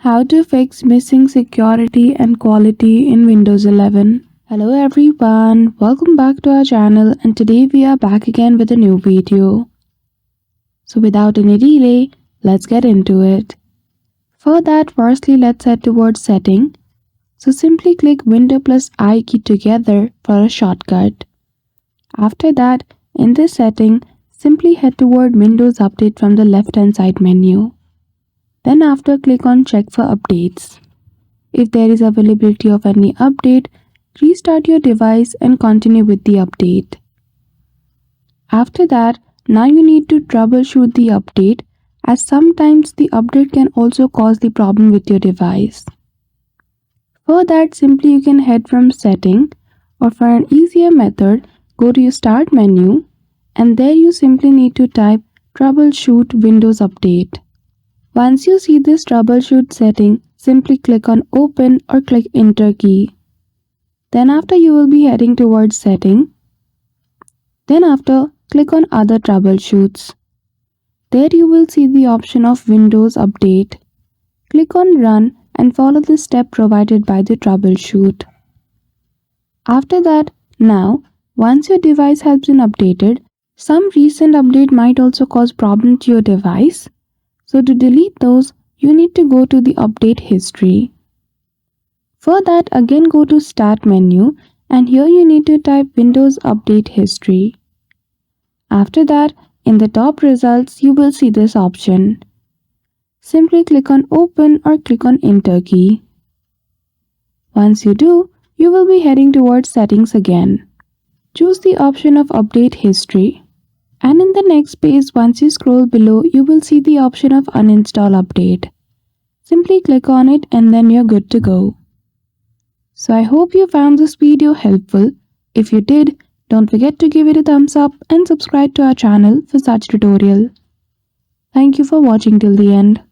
How to fix missing security and quality in Windows 11. Hello everyone, welcome back to our channel, and today we are back again with a new video. So without any delay, let's get into it. For that, firstly let's head towards setting. So simply click Window plus I key together for a shortcut. After that, in this setting, simply head toward Windows Update from the left hand side menu. Then after, click on Check for updates. If there is availability of any update, restart your device and continue with the update. After that, now you need to troubleshoot the update, as sometimes the update can also cause the problem with your device. For that, simply you can head from Setting, or for an easier method, go to your Start menu, and there you simply need to type Troubleshoot Windows Update. Once you see this troubleshoot setting, simply click on Open or click Enter key. Then after, you will be heading towards Setting. Then after, click on Other Troubleshoots. There you will see the option of Windows Update. Click on Run and follow the step provided by the troubleshoot. After that, now, once your device has been updated, some recent update might also cause problem to your device. So to delete those, you need to go to the update history. For that, again go to Start menu, and here you need to type Windows Update History. After that, in the top results, you will see this option. Simply click on Open or click on Enter key. Once you do, you will be heading towards Settings again. Choose the option of Update History. And in the next page, once you scroll below, you will see the option of Uninstall Update. Simply click on it and then you're good to go. So I hope you found this video helpful. If you did, don't forget to give it a thumbs up and subscribe to our channel for such tutorial. Thank you for watching till the end.